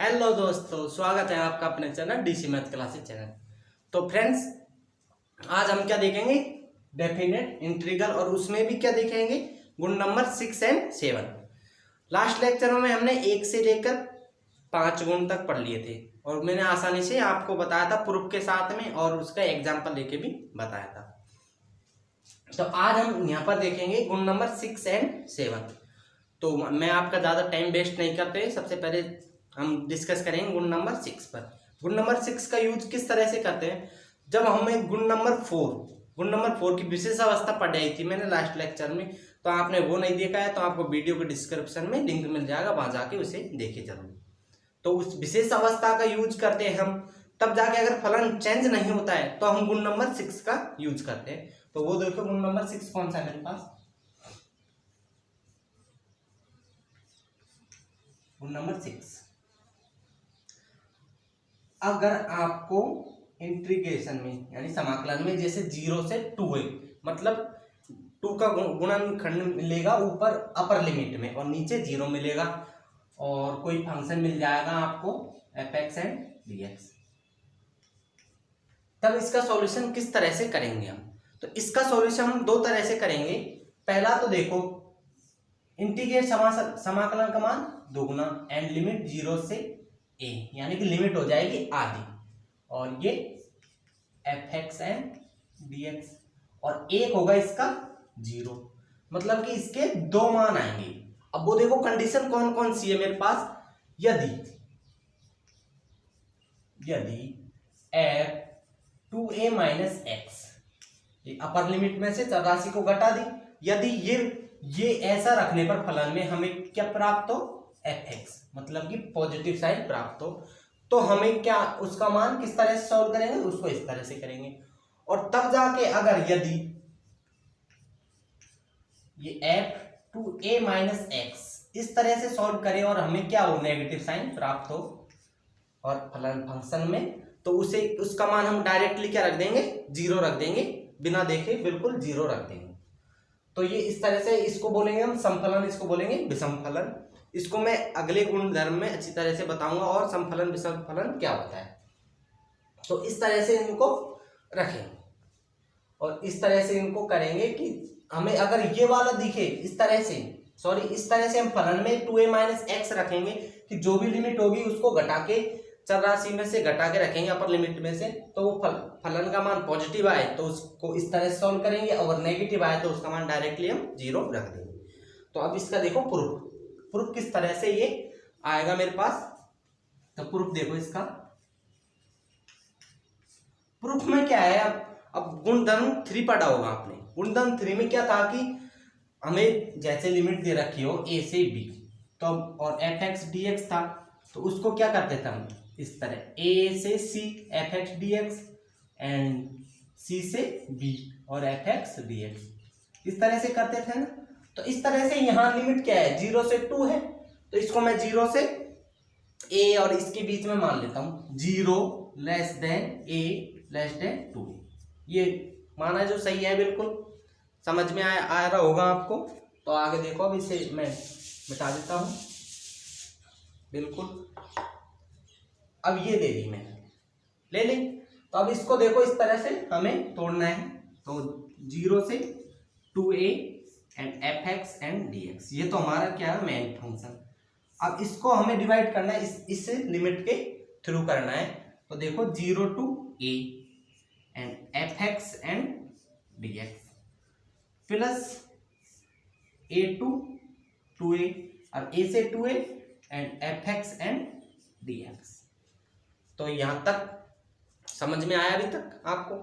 Hello दोस्तों, स्वागत है आपका अपने channel DC math classes channel. तो फ्रेंड्स, आज हम क्या देखेंगे? डेफिनेट इंटीग्रल, और उसमें भी क्या देखेंगे? गुण नंबर 6 एंड 7। लास्ट लेक्चर में हमने 1 से लेकर 5 गुण तक पढ़ लिए थे और मैंने आसानी से आपको बताया था प्रूफ के साथ में, और उसका एग्जाम्पल लेके भी बताया था। तो आज हम यहाँ पर देखेंगे गुण नंबर 6 एंड 7। तो मैं आपका ज़्यादा टाइम वेस्ट नहीं करते, सबसे पहले हम डिस्कस करेंगे गुण नंबर 6 पर। गुण नंबर 6 का यूज किस तरह से करते हैं? जब हमें गुण नंबर 4 की विशेष अवस्था पढ़ाई थी मैंने लास्ट लेक्चर में, तो आपने वो नहीं देखा है तो आपको वीडियो के डिस्क्रिप्शन में लिंक मिल जाएगा, वहां जाके उसे देखे जरूर। तो उस विशेष अवस्था का यूज करते हैं हम, तब जाके अगर फलन चेंज नहीं होता है तो हम गुण नंबर 6 का यूज करते हैं। तो वो देखो गुण नंबर 6 कौन सा है मेरे पास। गुण नंबर 6, अगर आपको इंटीग्रेशन में यानी समाकलन में जैसे 0 से 2a, मतलब 2 का गुणनखंड मिलेगा ऊपर अपर लिमिट में और नीचे 0 मिलेगा, और कोई फंक्शन मिल जाएगा आपको f(x) एंड dx, तब इसका सॉल्यूशन किस तरह से करेंगे हम? तो इसका सॉल्यूशन हम दो तरह से करेंगे। पहला तो देखो, इंटीग्रेट समाकलन का मान दोगुना एंड लिमिट 0 से a, यानी कि लिमिट हो जाएगी आधी, और ये f(x) एंड dx, और एक होगा इसका 0, मतलब कि इसके दो मान आएंगे। अब वो देखो कंडीशन कौन कौन सी है मेरे पास। यदि f 2a माइनस x, ये अपर लिमिट में से चर राशि को घटा दी, यदि ये ऐसा रखने पर फलन में हमें क्या प्राप्त हो? f(x), मतलब कि पॉजिटिव साइन प्राप्त हो, तो हमें क्या उसका मान किस तरह से सॉल्व करेंगे? उसको इस तरह से करेंगे। और तब जाके अगर यदि ये f 2a माइनस x इस तरह से सॉल्व करें और हमें क्या हो? नेगेटिव साइन प्राप्त हो और फलन फंक्शन में, तो उसे उसका मान हम डायरेक्टली क्या रख देंगे? 0 रख देंगे, बिना देखे बिल्कुल 0 रख देंगे। तो ये इस तरह से, इसको बोलेंगे हम समफलन, इसको बोलेंगे विषम फलन। इसको मैं अगले गुणधर्म में अच्छी तरह से बताऊंगा, और समफलन विषम फलन क्या होता है। तो इस तरह से इनको रखेंगे और इस तरह से इनको करेंगे कि हमें अगर ये वाला दिखे इस तरह से, इस तरह से हम फलन में 2a माइनस x रखेंगे कि जो भी लिमिट होगी उसको घटा के, चर राशि में से घटा के रखेंगे अपर लिमिट में से, तो वो फलन का मान पॉजिटिव आए तो उसको इस तरह से सॉल्व करेंगे, और नेगेटिव आए तो उसका मान डायरेक्टली हम 0 रख देंगे। तो अब इसका देखो प्रूफ किस तरह से ये आएगा मेरे पास। तो प्रूफ देखो इसका, प्रूफ में क्या है? अब गुणधर्म 3 पढ़ा होगा आपने। गुणधर्म 3 में क्या था कि हमें जैसे लिमिट दे रखी हो a से b, तो और f(x) dx था, तो उसको क्या करते थे हम? इस तरह a से c f(x) dx and c से b और f(x) dx, इस तरह से करते थे ना। तो इस तरह से यहाँ लिमिट क्या है? 0 से 2 है, तो इसको मैं 0 से a और इसके बीच में मान लेता हूँ, 0 less than a less than 2। ये माना जो सही है, बिल्कुल समझ में आ रहा होगा आपको। तो आगे देखो, अब इसे मैं मिटा देता हूँ, बिल्कुल। अब ये दे दी मैंने, ले ली। तो अब इसको देखो इस तरह से हमें तोड़ना है। तो 0 से 2a and f(x) and dx, ये तो हमारा क्या है? Main function. अब इसको हमें डिवाइड करना है, इस लिमिट के थ्रू करना है। तो देखो 0 to a and f(x) and dx plus a to 2a और a से 2a and f(x) and dx। तो यहां तक समझ में आया अभी तक आपको?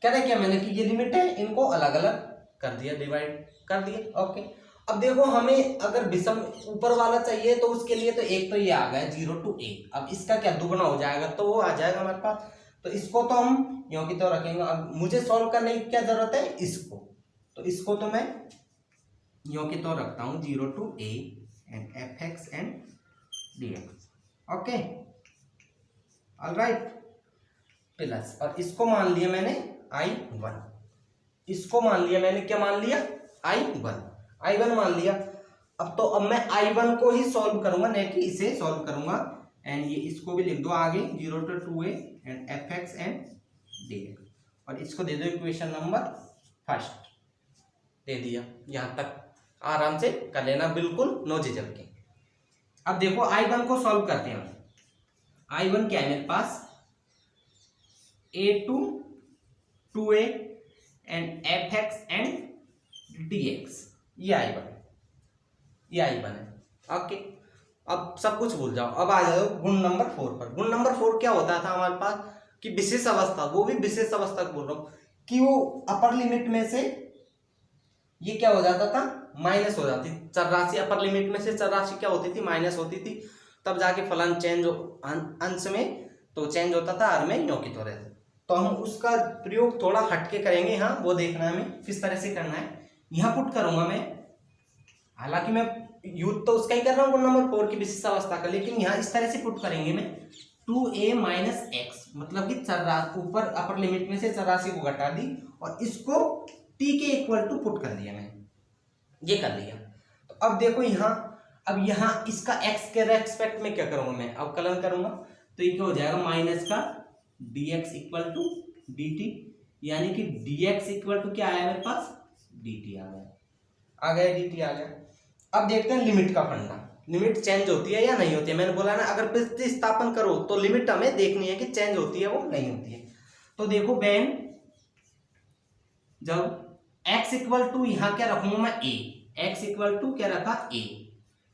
कह रहे क्या मैंने कि ये लिमिट है, इनको अलग अलग कर दिया, डिवाइड कर दिया। ओके, अब देखो हमें अगर विषम ऊपर वाला चाहिए तो उसके लिए तो एक तो ये आ गया 0 to a, अब इसका क्या दुगना हो जाएगा, तो वो आ जाएगा हमारे पास। तो इसको तो हम यों की तो रखेंगे। अब मुझे सॉल्व करने की क्या जरूरत है? इसको, तो इसको तो मैं यों की तो रखता हूँ 0 to a and f(x) and dx। Okay, alright, plus, और इसको मान लिया मैंने I1, इसको मान लिया मैंने, क्या मान लिया? I1 मान लिया। अब मैं I1 को ही सॉल्व करूंगा, नहीं कि इसे सॉल्व करूंगा। एंड ये इसको भी लिख दो आगे 0 to 2a and f x and d x, और इसको दे दो इक्वेशन नंबर फर्स्ट। दे दिया, यहाँ तक आराम से कर लेना, बिल्कुल नो झिझक के। अब देखो I1 को सॉल्व करते हैं। I1 क्या है मेरे पास, a2 2a and f x and d x, ये I1 है। ओके, अब सब कुछ भूल जाओ, अब आ जाओ गुण नंबर 4 पर। गुण नंबर 4 क्या होता था हमारे पास कि विशेष अवस्था, वो भी विशेष अवस्था बोल रहा हूँ कि वो अपर लिमिट में से ये क्या हो जाता था, माइनस हो जाती चर राशि, अपर लिमिट में से चर राशि क्या होती थी, माइनस होती थी, तब जाके फलन चेंज अंश में तो चेंज होता था, हर में यों की तो रहता। तो हम उसका प्रयोग थोड़ा हटके करेंगे, हाँ वो देखना है हमें किस तरह से करना है। यहाँ पुट करूंगा मैं, हालांकि मैं यूज तो उसका ही कर रहा हूँ गुण नंबर 4 की विशेष अवस्था का, लेकिन यहाँ इस तरह से पुट करेंगे मैं 2a माइनस एक्स, मतलब कि चर राशि ऊपर अपर लिमिट में से चर राशि को घटा दी और इसको t के इक्वल टू पुट कर दिया मैंने, ये कर लिया। तो अब देखो यहाँ, अब यहाँ इसका x के रेस्पेक्ट में क्या करूंगा मैं, अवकलन करूंगा, तो ये क्या हो जाएगा माइनस का dx इक्वल टू dt, यानी कि dx इक्वल टू क्या आया मेरे पास, dt आ गया dt आ गया। अब देखते हैं लिमिट का फंडा, लिमिट चेंज होती है या नहीं होती है। मैंने बोला ना अगर प्रतिस्थापन करो तो लिमिट हमें देखनी है कि चेंज होती है वो नहीं होती है। तो देखो बेन, जब x इक्वल टू यहाँ क्या रखूंगा मैं a, x इक्वल टू क्या रखा a,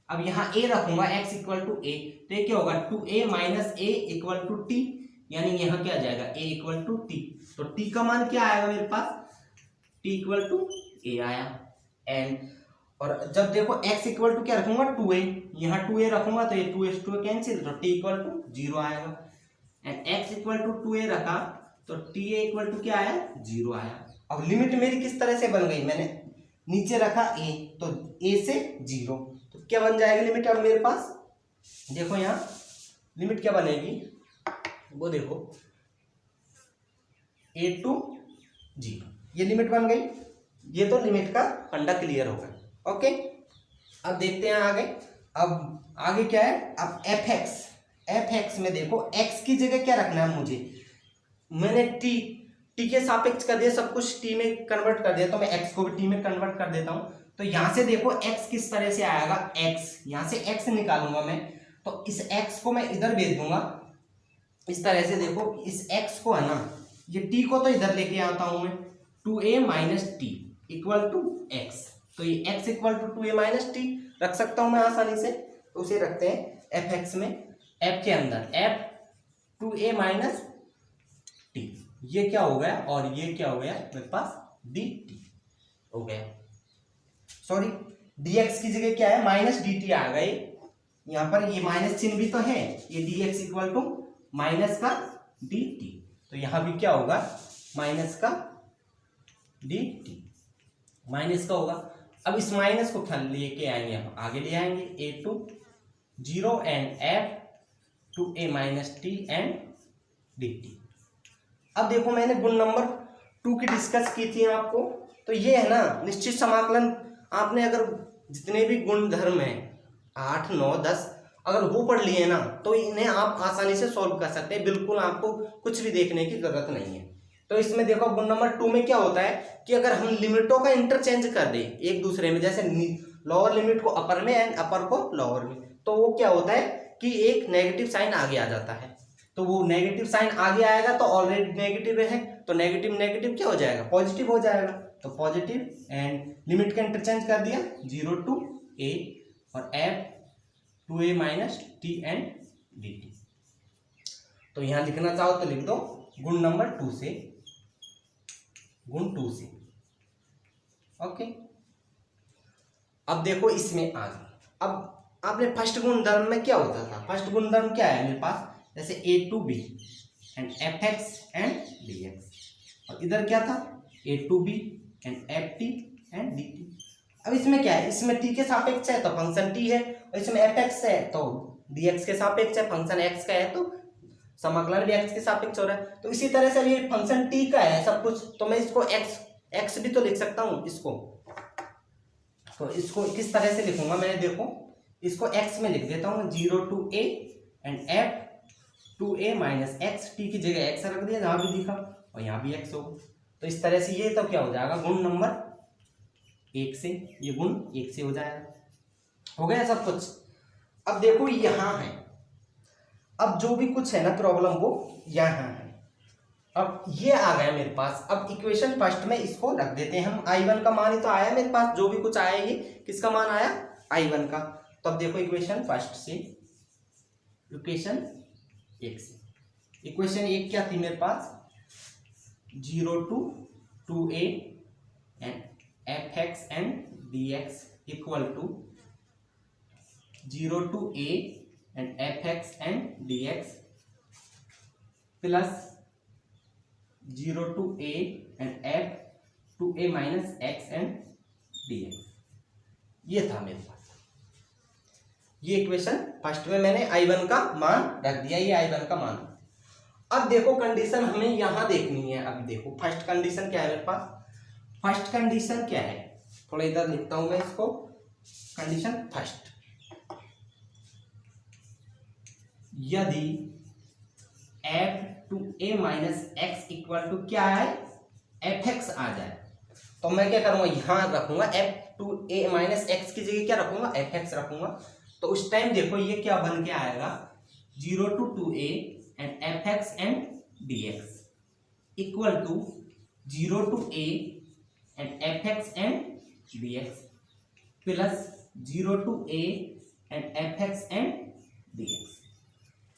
अब यहाँ a रखूंगा x इक्वल टू a, तो ये क्या होगा 2a minus a equal to t, यानी यहाँ क्या आ जाएगा a इक्वल टू t। तो t का मान क्या आएगा मेरे पास, t इक्वल टू a आया। एंड और जब देखो x इक्वल टू क्या रखूंगा 2a, यहाँ 2a रखूंगा तो ये 2 कैंसिल, तो t इक्वल टू 0 आएगा। And x equal to 2a रखा तो t इक्वल टू क्या आया, 0 आया। अब लिमिट मेरी किस तरह से बन गई, मैंने नीचे रखा a, तो a से 0, तो क्या बन जाएगी लिमिट अब मेरे पास, देखो यहाँ लिमिट क्या बनेगी, वो देखो a टू 0, ये लिमिट बन गई। ये तो लिमिट का फंडा क्लियर होगा। ओके, अब देखते हैं आगे। अब आगे क्या है, अब एफ एक्स में देखो x की जगह क्या रखना है मुझे, मैंने t के सापेक्ष कर दिया, सब कुछ t में कन्वर्ट कर दिया, तो मैं x को भी t में कन्वर्ट कर देता हूं। तो यहां से देखो x किस तरह से आएगा, x यहां से x निकालूंगा मैं, तो इस x को मैं इधर भेज दूंगा इस तरह से। देखो इस x को है ना, ये t को तो इधर लेके आता हूं मैं, 2a minus t equal to x, तो ये x equal to 2a minus t रख सकता हूं मैं आसानी से। तो उसे रखते हैं एफ एक्स में, f के अंदर f 2a माइनस टी, ये क्या हो गया और ये क्या हो गया मेरे पास dt हो गया, सॉरी dx की जगह क्या है माइनस dt आ गए, यहाँ पर ये माइनस चिन्ह भी तो है, ये dx इक्वल टू माइनस का dt, तो यहाँ भी क्या होगा माइनस का dt, माइनस का होगा। अब इस माइनस को लेके आएंगे, हम आगे ले आएंगे a to 0 and f to a minus t and dt। अब देखो मैंने गुण नंबर 2 की डिस्कस की थी आपको, तो ये है ना निश्चित समाकलन, आपने अगर जितने भी गुण धर्म हैं 8 9 10 अगर वो पढ़ लिए ना तो इन्हें आप आसानी से सॉल्व कर सकते हैं, बिल्कुल आपको कुछ भी देखने की जरूरत नहीं है। तो इसमें देखो गुण नंबर 2 में क्या होता है कि अगर हम लिमिटों का इंटरचेंज कर दें एक दूसरे में, जैसे लोअर लिमिट को अपर में एंड अपर को लोअर में, तो वो क्या होता है कि एक नेगेटिव साइन आगे आ जाता है। तो वो नेगेटिव साइन आगे आएगा तो ऑलरेडी नेगेटिव है, तो नेगेटिव नेगेटिव क्या हो जाएगा पॉजिटिव हो जाएगा, तो पॉजिटिव एंड लिमिट का इंटरचेंज कर दिया 0 टू a और f 2a minus t and dt। तो यहां लिखना चाहो तो लिख दो गुण नंबर 2 से, गुण 2 से। ओके, अब देखो इसमें आ गया। अब आपने फर्स्ट गुणधर्म में क्या होता था, फर्स्ट गुणधर्म क्या है मेरे पास, जैसे a to b and f x and d x, और इधर क्या था a to b and f t and d t. अब इसमें क्या है, इसमें t के सापेक्ष है तो फंक्शन t है, और इसमें एफ एक्स है तो dx के सापेक्ष है, फंक्शन x का है तो समाकलन भी x के सापेक्ष हो रहा है। तो इसी तरह से ये फंक्शन t का है सब कुछ, तो मैं इसको x भी तो लिख सकता हूँ इसको। तो इसको किस तरह से लिखूंगा मैंने, देखो इसको x में लिख देता हूँ 0 to a and f to a minus x, t की जगह एक्स रख दिया जहां भी दिखा और यहाँ भी एक्स होगा। तो इस तरह से ये तो क्या हो जाएगा, गुण नंबर 1 से, ये गुण 1 से हो जाएगा। हो गया सब कुछ। अब देखो यहाँ है, अब जो भी कुछ है ना प्रॉब्लम वो यहाँ है। अब ये आ गया मेरे पास। अब इक्वेशन फर्स्ट में इसको रख देते हैं हम। I1 का मान ही तो आया मेरे पास, जो भी कुछ आया ये किसका मान आया, I1 का। तो अब देखो इक्वेशन फर्स्ट से, इक्वेशन 1 से, इक्वेशन 1 क्या थी मेरे पास, 0 to 2a and fx and dx equal to 0 to a and fx and dx plus 0 to a and f to a minus x and dx। ये था मेरे पास, ये इक्वेशन फर्स्ट में मैंने I1 का मान रख दिया, ये I1 का मान। अब देखो कंडीशन हमें यहां देखनी है। अब देखो फर्स्ट कंडीशन क्या है मेरे पास, फर्स्ट कंडीशन क्या है, थोड़ा इधर लिखता हूं मैं इसको। कंडीशन फर्स्ट, यदि f to a minus x equal to क्या है, fx आ जाए, तो मैं क्या करूंगा, यहां रखूंगा f to a minus x की जगह क्या रखूंगा, fx रखूंगा। तो उस टाइम देखो ये क्या बन के आएगा, 0 to 2a and fx and dx equal to 0 to a and fx and dx plus 0 to a and fx and dx।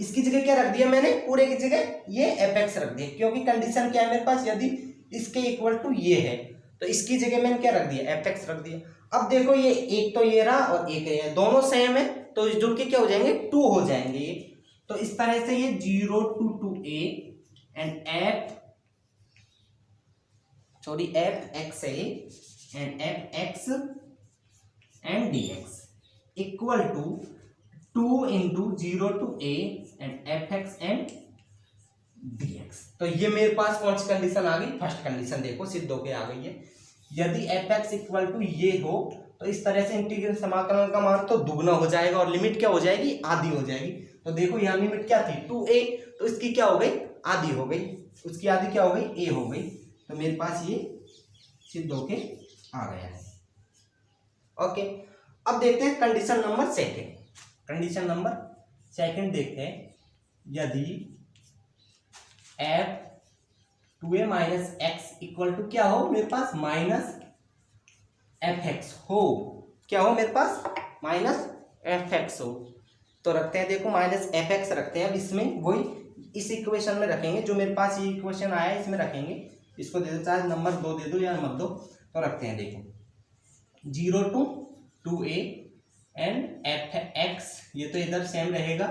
इसकी जगह क्या रख दिया मैंने, पूरे की जगह ये fx रख दिया, क्योंकि कंडीशन क्या है मेरे पास, यदि इसके इक्वल टू ये है तो इसकी जगह मैंने क्या रख दिया, fx रख दिया। अब देखो ये एक तो ये रहा और एक ये, दोनों सेम है तो जुड़ के क्या हो जाएंगे, 2 हो जाएंगे ये। तो इस तरह से ये 0 to 2a and fx and fx and dx equal to 2 into 0 to a and fx and dx। तो ये मेरे पास कौन सी कंडीशन आ गई, फर्स्ट कंडीशन देखो सिद्ध होके आ गई है। यदि fx इक्वल टू ये हो तो इस तरह से इंटीग्रल समाकलन का मान तो दुगना हो जाएगा और लिमिट क्या हो जाएगी, आधी हो जाएगी। तो देखो यहाँ लिमिट क्या थी 2a, तो इसकी क्या हो गई, आधी हो गई, उसकी आधी क्या हो गई, a हो गई। तो मेरे पास ये सिद्ध होके आ गया है। ओके, अब देखते हैं condition number second. Condition number second देखते हैं, यदि f two a minus x equal to क्या हो मेरे पास, माइनस fx हो, क्या हो मेरे पास, माइनस fx हो। तो रखते हैं, देखो माइनस fx रखते हैं। अब इसमें वही इस इक्वेशन में रखेंगे, जो मेरे पास ये इक्वेशन आया है इसमें रखेंगे। इसको दे दो, चाहे नंबर 2 दे दो या मत दो। तो रखते हैं, देखो 0 to 2a एंड fx, ये तो इधर सेम रहेगा,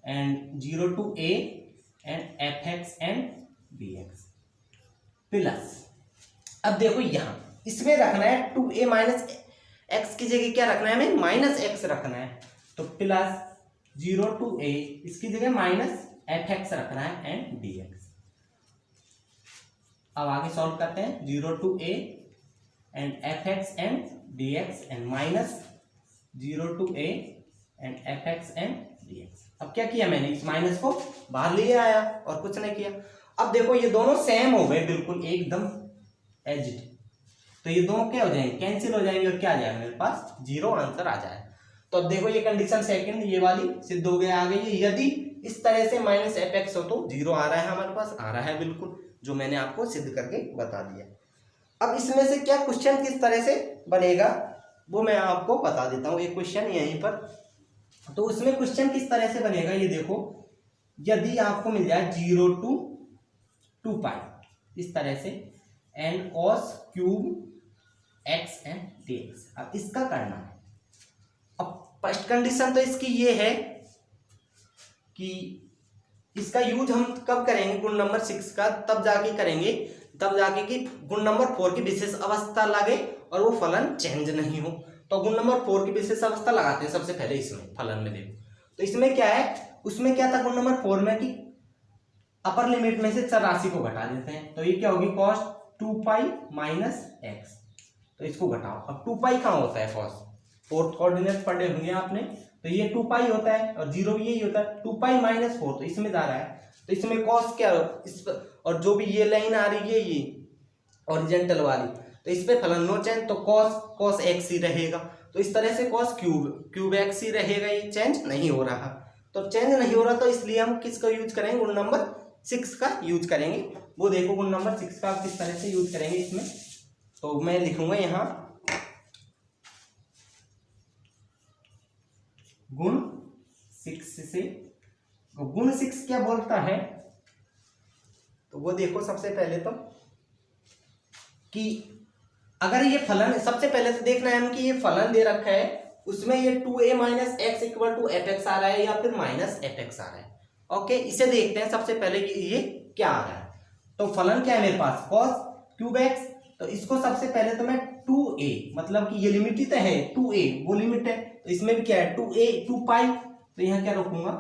and 0 to a and fx and dx plus, अब देखो यहाँ इसमें रखना है 2a माइनस एक्स की जगह क्या रखना है हमें, माइनस एक्स रखना है। तो प्लस 0 to a, इसकी जगह माइनस fx रखना है एंड dx। अब आगे सॉल्व करते हैं, 0 to a and fx and dx and minus 0 to a and fx and dx। अब क्या किया मैंने, इस माइनस को बाहर ले आया और कुछ नहीं किया। अब देखो ये दोनों सेम हो गए, बिल्कुल एकदम एज इट। तो ये दोनों क्या हो जाएंगे, कैंसिल हो जाएंगे और क्या आ जाएगा मेरे पास, 0 आंसर आ जाए। तो अब देखो ये कंडीशन सेकंड ये वाली सिद्ध हो गया, आ गई है। यदि इस तरह से माइनस fx हो तो 0 आ रहा है हमारे पास, आ रहा है बिल्कुल, जो मैंने आपको सिद्ध करके बता दिया। अब इसमें से क्या क्वेश्चन किस तरह से बनेगा वो मैं आपको बता देता हूँ। एक क्वेश्चन यहीं पर, तो उसमें क्वेश्चन किस तरह से बनेगा ये देखो, यदि आपको मिल जाए 0 to 2 पाई इस तरह से and cos cube x and dx। अब इसका करना है। अब फर्स्ट कंडीशन तो इसकी ये है कि इसका यूज हम कब करेंगे, गुण नंबर 6 का तब जाके करेंगे, तब जाके कि गुण नंबर 4 की विशेष अवस्था लगे और वो फलन चेंज नहीं हो। तो गुण नंबर 4 की विशेष अवस्था लगाते हैं सबसे पहले इसमें फलन में। देखो तो इसमें क्या है, उसमें क्या था गुण नंबर 4 में कि अपर लिमिट में से चर राशि को घटा देते हैं। तो ये क्या होगी, cos 2 पाई माइनस एक्स। तो इसको घटाओ। अब 2 पाई कहाँ होता है, cos, फोर्थ कोऑर्डिनेट पढ़े होंगे आपने, तो ये 2 पाई होता है और 0 भी यही होता है, 2 पाई माइनस 4 तो इसमें जा रहा है, तो इसमें कॉस क्या इस पर, और जो भी ये लाइन आ रही है ये हॉरिजॉन्टल वाली, तो इस पे फलन नो चेंज, तो कॉस एक्स ही रहेगा। तो इस तरह से कॉस क्यूब एक्स ही रहेगा, ये चेंज नहीं हो रहा। तो चेंज नहीं हो रहा तो इसलिए हम किसका यूज करेंगे, गुण नंबर 6 का यूज करेंगे। वो देखो गुण नंबर 6 का किस तरह से यूज करेंगे इसमें। तो मैं लिखूंगा यहाँ गुण 6 से, गुण 6 क्या बोलता है, तो वो देखो सबसे पहले तो कि अगर ये फलन, सबसे पहले तो देखना है हम कि ये फलन दे रखा है, उसमें ये 2a minus x equal to f x आ रहा है या फिर माइनस एफ एक्स आ रहा है। ओके, इसे देखते हैं सबसे पहले ये क्या आ रहा है। तो फलन क्या है मेरे पास, कॉस क्यूब एक्स, तो इसको सबसे पहले तो मैं 2a, मतलब कि ये लिमिट ही तो है 2a, वो लिमिट है, तो इसमें भी क्या है 2a 2 पाई, तो यहाँ क्या रखूंगा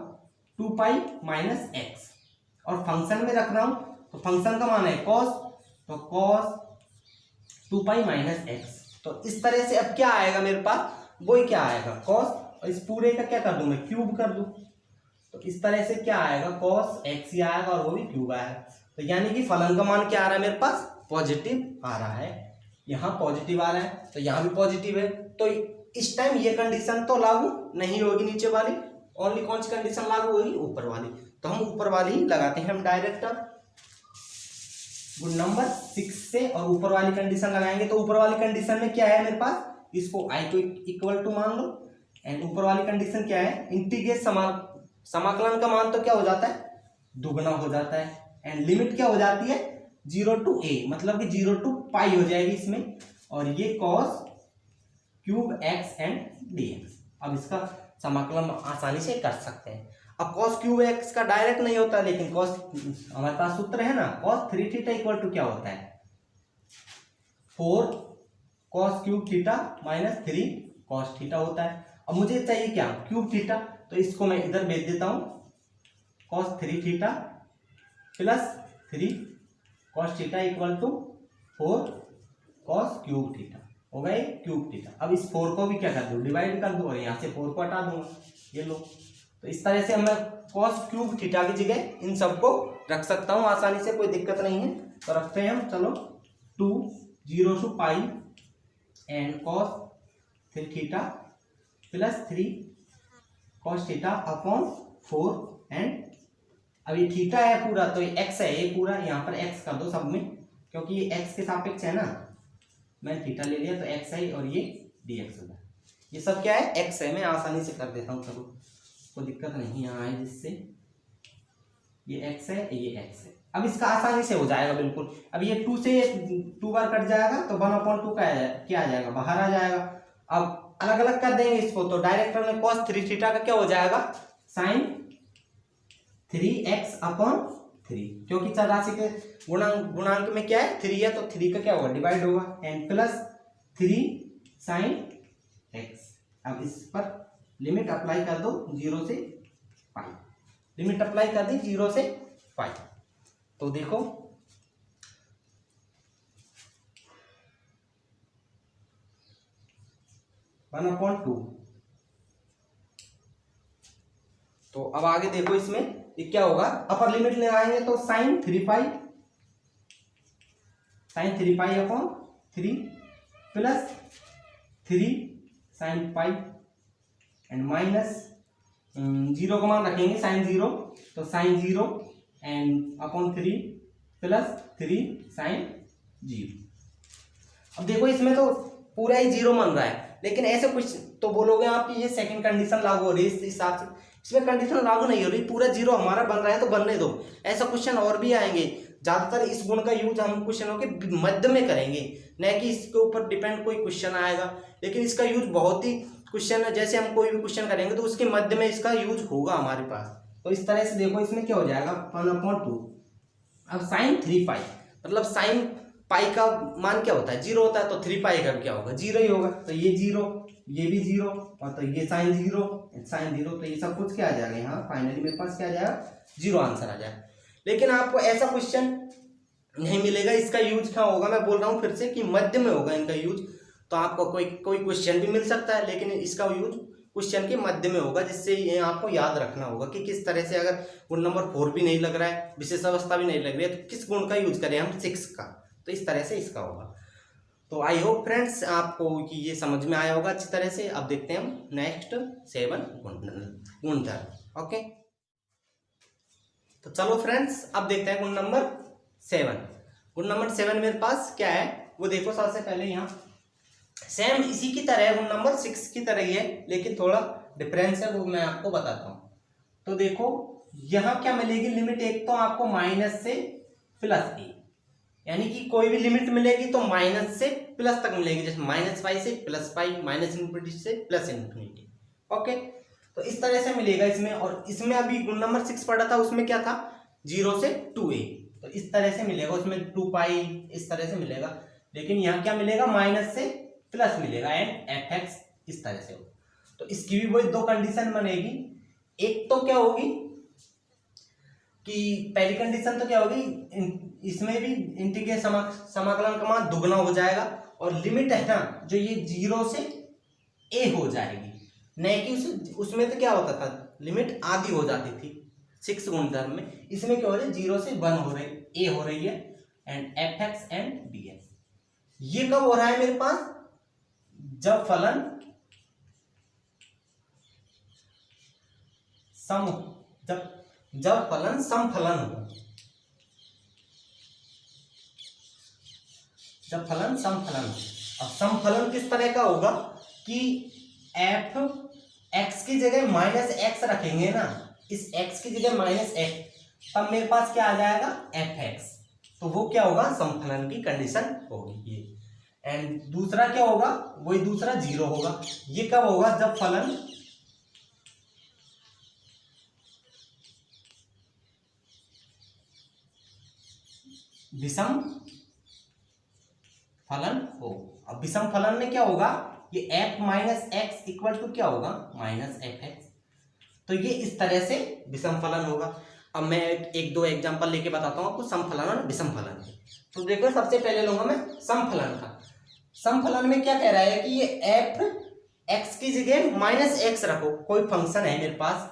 2 पाई माइनस एक्स, और फंक्शन में रख रहा हूं तो फंक्शन का मान है कॉस, तो कॉस 2 पाई माइनस एक्स। तो इस तरह से अब क्या आएगा मेरे पास, वो क्या आएगा कॉस, और इस पूरे का क्या कर दूं मैं, क्यूब कर दूं, तो इस तरह से क्या आएगा कॉस एक्स ही आएगा और वो भी क्यूब आएगा। तो यानी कि फलन का मान क्या आ रहा है मेरे पास, पॉजिटिव आ रहा है, यहाँ पॉजिटिव आ रहा है तो यहाँ भी पॉजिटिव है। तो इस टाइम ये कंडीशन तो लागू नहीं होगी नीचे वाली, ओनली कौन सी कंडीशन लागू होगी, ऊपर वाली। तो हम ऊपर वाली ही लगाते हैं हम डायरेक्ट गुण नंबर 6 से, और ऊपर वाली कंडीशन लगाएंगे। तो ऊपर वाली कंडीशन में क्या है मेरे पास, इसको आई को इक्वल टू मान लो, एंड ऊपर वाली कंडीशन क्या है, इंटीग्रेट समाकलन का मान तो क्या हो जाता है, दुगना हो जाता है, एंड लिमिट क्या हो जाती है 0 to a, मतलब कि 0 to पाई हो जाएगी इसमें, और ये cos cube x and dx। अब इसका समाकलन आसानी से कर सकते हैं। अब कॉस क्यूब एक्स का डायरेक्ट नहीं होता, लेकिन कॉस, हमारे पास सूत्र है ना, कॉस 3 थीटा इक्वल टू क्या होता है 4 cos cube theta minus 3 cos theta होता है। अब मुझे चाहिए क्या, क्यूब थीटा, तो इसको मैं इधर भेज देता हूं, cos 3 theta plus 3 cos theta equal to 4 cos cube theta हो गए क्यूब थीटा। अब इस 4 को भी क्या कर दो, डिवाइड कर दो, और यहाँ से 4 को हटा दूंगा, ये लो। तो इस तरह से हम कॉस क्यूब थीटा की जगह इन सबको रख सकता हूँ आसानी से, कोई दिक्कत नहीं है। तो रखते हैं हम, चलो 2 0 to pi and cos 3 theta plus 3 cos theta upon 4, and अब ये थीटा है पूरा, तो ये एक्स है, ये पूरा यहाँ पर एक्स कर दो सब में, क्योंकि ये एक्स के सापेक्ष है ना, मैं थीटा ले लिया तो एक्स है, और ये dx होगा। ये सब क्या है, एक्स है, मैं आसानी से कर देता हूँ, चलो कोई दिक्कत नहीं यहाँ है, जिससे ये एक्स है, ये एक्स है। अब इसका आसानी से हो जाएगा बिल्कुल। अब ये 2 से 2 बार कट जाएगा, तो 1/2 का क्या आ जाएगा, बाहर आ जाएगा। अब अलग अलग कर देंगे इसको, तो डायरेक्ट में कॉस 3 थीटा का क्या हो जाएगा, साइन 3x अपॉन 3, क्योंकि चर राशि के गुणांक में क्या है 3 है, तो 3 का क्या होगा, डिवाइड होगा, एंड प्लस 3 साइन x। अब इस पर लिमिट अप्लाई कर दो 0 से पाई, लिमिट अप्लाई कर दी 0 से पाई, तो देखो 1/2। तो अब आगे देखो इसमें ये क्या होगा, अपर लिमिट लगाएंगे तो sine 3 pi upon 3 plus 3 sine pi, and minus 0 का मान रखेंगे साइन 0, तो sine 0 and upon 3 plus 3 sine 0। अब देखो इसमें तो पूरा ही 0 बन रहा है, लेकिन ऐसे कुछ तो बोलोगे आप कि ये सेकंड कंडीशन लागू हो रही है, इस हिसाब से इसमें कंडीशन लागू नहीं हो रही, पूरा 0 हमारा बन रहा है, तो बनने दो। ऐसा क्वेश्चन और भी आएंगे, ज्यादातर इस गुण का यूज हम क्वेश्चनों के मध्य में करेंगे, न कि इसके ऊपर डिपेंड कोई क्वेश्चन आएगा, लेकिन इसका यूज बहुत ही क्वेश्चन है, जैसे हम कोई भी क्वेश्चन करेंगे तो उसके मध्य में इसका यूज होगा हमारे पास। तो इस तरह से देखो इसमें क्या हो जाएगा 1/2। अब साइन 3 पाई, मतलब साइन पाई का मान क्या होता है 0 होता है, तो 3 पाई का क्या होगा 0 ही होगा, तो ये 0, ये भी 0, और तो ये साइन 0, तो ये सब कुछ क्या आ जाएगा यहाँ, फाइनली मेरे पास क्या आ जाएगा 0 आंसर आ जाएगा। लेकिन आपको ऐसा क्वेश्चन नहीं मिलेगा, इसका यूज क्या होगा, मैं बोल रहा हूँ फिर से कि मध्य में होगा इनका यूज। तो आपको कोई क्वेश्चन भी मिल सकता है, लेकिन इसका यूज क्वेश्चन के मध्य में होगा, जिससे ये आपको याद रखना होगा कि किस तरह से, अगर गुण नंबर 4 भी नहीं लग रहा है, विशेष अवस्था भी नहीं लग रही है, तो किस गुण का यूज करें हम, 6 का। तो इस तरह से इसका होगा। तो आई होप फ्रेंड्स आपको कि ये समझ में आया होगा अच्छी तरह से। अब देखते हैं हम नेक्स्ट 7 गुणधर्म। ओके, तो चलो फ्रेंड्स अब देखते हैं गुण नंबर 7। गुण नंबर 7 मेरे पास क्या है वो देखो। सबसे पहले यहाँ सेम इसी की तरह गुण नंबर 6 की तरह ही है, लेकिन थोड़ा डिफरेंस है, वो मैं आपको बताता हूँ। तो देखो यहाँ क्या मिलेगी लिमिट, एक तो आपको माइनस से प्लस ए, यानी कि कोई भी लिमिट मिलेगी तो माइनस से प्लस तक मिलेगी, जैसे -π से +π, -∞ से +∞। ओके, तो इस तरह से मिलेगा इसमें। और इसमें अभी गुण नंबर 6 पढ़ा था, उसमें क्या था 0 से 2a, तो इस तरह से मिलेगा, उसमें 2π इस तरह से मिलेगा। लेकिन यहाँ क्या मिलेगा, माइनस से प्लस मिलेगा एंड fx इस तरह से होगा। तो इसकी भी वही 2 कंडीशन बनेगी। एक तो क्या होगी कि पहली कंडीशन तो क्या होगी, इसमें भी इंटीग्रेट समाकलन का मान दुगना हो जाएगा, और लिमिट है ना जो ये 0 से a हो जाएगी, नहीं कि उसमें तो क्या होता था लिमिट आधी हो जाती थी 6 गुणधर्म में। इसमें क्या हो रहा है 0 से 1 हो रही, a हो रही है, एंड fx एंड dx। ये कब हो रहा है मेरे पास, जब फलन जब फलन समफलन हो, जब फलन समफलन हो। अब समफलन किस तरह का होगा कि f x की जगह -x रखेंगे ना, इस x की जगह -x, तब मेरे पास क्या आ जाएगा fx, तो वो क्या होगा समफलन की कंडीशन होगी ये। एंड दूसरा क्या होगा, वही दूसरा 0 होगा। ये कब होगा, जब फलन विषम फलन हो। अब विषम फलन में क्या होगा, ये f - x इक्वल टू क्या होगा -fx, तो ये इस तरह से विषम फलन होगा। अब मैं एक दो एग्जांपल लेके बताता हूँ आपको समफलन और विषम फलन के। तो देखो सबसे पहले लूंगा मैं समफलन का। समफलन में क्या कह रहा है कि ये f x की जगह -x रखो, कोई फंक्शन है मेरे पास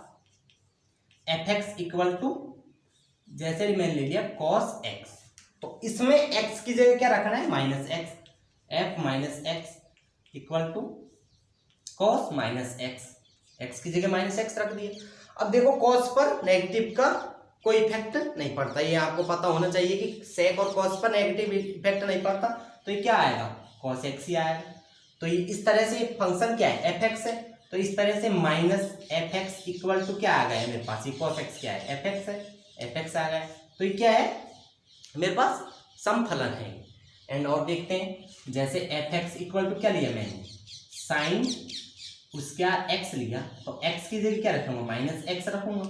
fx इक्वल टू, जैसे मैंने ले लिया cos x, तो इसमें x की जगह क्या रखना है -x, f -x equal to cos -x, x की जगह -x रख दिए। अब देखो cos पर नेगेटिव का कोई इफेक्ट नहीं पड़ता, ये आपको पता होना चाहिए कि sec और cos पर नेगेटिव इफेक्ट नहीं पड़ता, तो ये क्या आएगा cos x ही आएगा। तो ये इस तरह से फंक्शन क्या है fx है, तो इस तरह से -fx इक्वल टू क्या आ गया है मेरे पास, ये cos x क्या है fx है, fx आ गया। तो ये क्या है मेरे पास समफलन है। एंड और देखते हैं, जैसे fx इक्वल टू क्या लिया मैंने साइन उसका x लिया, तो x की जगह क्या रखूंगा -x रखूंगा।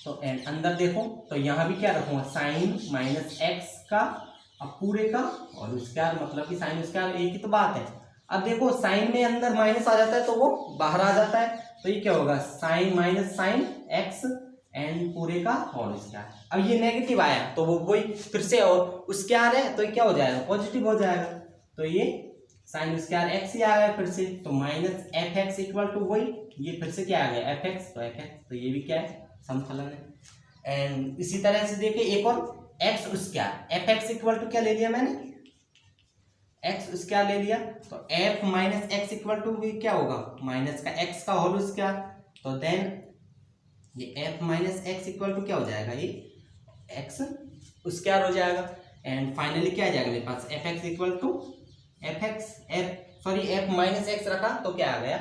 तो एंड अंदर देखो तो यहाँ भी क्या रखूंगा साइन -x का अब पूरे का, और उसका मतलब कि साइन उसका एक ही तो बात है। अब देखो साइन में अंदर माइनस आ जाता है तो वो बाहर आ जाता है, तो ये क्या होगा साइन -sin x एंड पूरे का होल स्क्वायर। अब ये नेगेटिव आया तो वो वही फिर से और उसके आ रहे हैं, तो ये क्या हो जाएगा पॉजिटिव हो जाएगा, तो ये साइन स्क्वायर x ही आ गया फिर से, तो -fx इक्वल टू वही ये फिर से क्या आ गया fx, तो fx, तो ये भी क्या है समफलन है। एंड इसी तरह से देखिए एक और x square, fx equal to क्या ले लिया मैंने x स्क्वायर ले लिया, तो f - x इक्वल टू क्या होगा माइनस का x का होल स्क्वायर, तो देन ये f - x इक्वल टू क्या हो जाएगा ये x स्क्वायर हो जाएगा। एंड फाइनली क्या आ जाएगा मेरे पास fx equal to f -x रखा तो क्या आ गया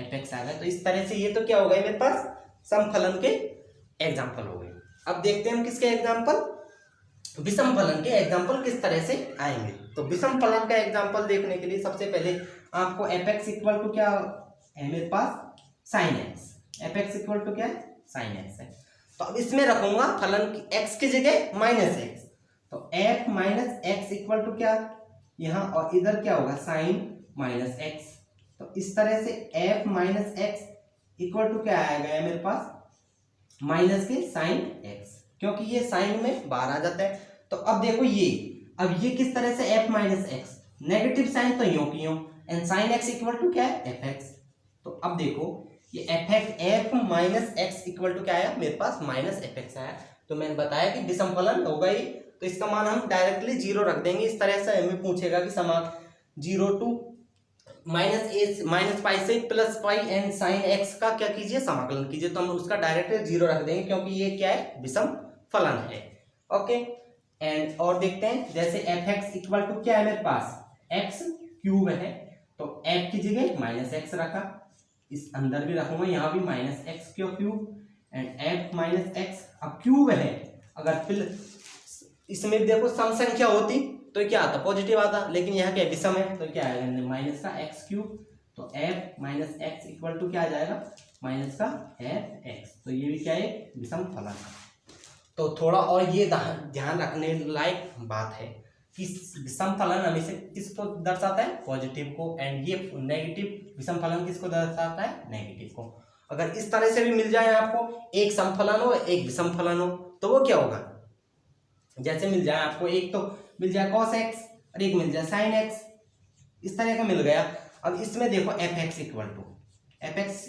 fx आ गया। तो इस तरह से ये तो क्या हो गया मेरे पास समफलन के एग्जाम्पल हो गए। अब देखते हैं हम किसके एग्जाम्पल, विषम फलन के एग्जाम्पल किस तरह से आएंगे। तो विषम फलन का एग्जाम्पल देखने के लिए सबसे पहले आपको fx इक्वल टू क्या है मेरे पास sin x, fx equal to क्या है sin x है। तो अब इसमें रखूंगा फलन x की जगह -x, तो f - x इक्वल टू क्या यहाँ, और इधर क्या होगा sin -x, तो इस तरह से f - x इक्वल टू क्या आएगा मेरे पास माइनस के sin x, क्योंकि ये साइन में बाहर आ जाता है। तो अब देखो ये अब ये किस तरह से f - x नेगेटिव साइन तो यूं की यूं, and sin x equal to क्या है fx, तो अब देखो ये f minus x equal to क्या आया मेरे पास, माइनस एफ एक्स आया। तो मैंने बताया कि विषम फलन होगा ये, तो इसका मान हम डायरेक्टली 0 रख देंगे। इस तरह से हमें पूछेगा कि समान 0 टू माइनस पाई से plus pi and sine x का क्या कीजिए, समाकलन कीजिए। तो हम उसका डायरेक्ट 0 रख देंगे क्योंकि ये क्या है, विषम फलन है। ओके, एंड और देखते हैं जैसे एफ एक्स इक्वल टू क्या है मेरे पास, एक्स क्यूब है, तो एफ की जगह माइनस एक्स रखा, इस अंदर भी रखूंगा, यहाँ भी minus x cube and f minus x. अब क्यूब है, अगर इसमें देखो सम संख्या होती तो क्या आता, पॉजिटिव आता, लेकिन यहाँ क्या विषम है तो क्या आएगा माइनस का एक्स क्यूब। तो f minus x equal to क्या आ जाएगा, माइनस का एफ एक्स। तो ये भी क्या है, विषम फलन है। तो थोड़ा और ये ध्यान रखने लायक बात है कि विषम फलन हमेशा किसको दर्शाता है, पॉजिटिव को, एंड ये नेगेटिव विषम फलन किसको दर्शाता है, नेगेटिव को। अगर इस तरह से भी मिल जाए आपको, एक समफलन हो एक विषम फलन हो, तो वो क्या होगा, जैसे मिल जाए आपको, एक तो मिल जाए cos x और एक मिल जाए sin x, इस तरह का मिल गया। अब इसमें देखो f x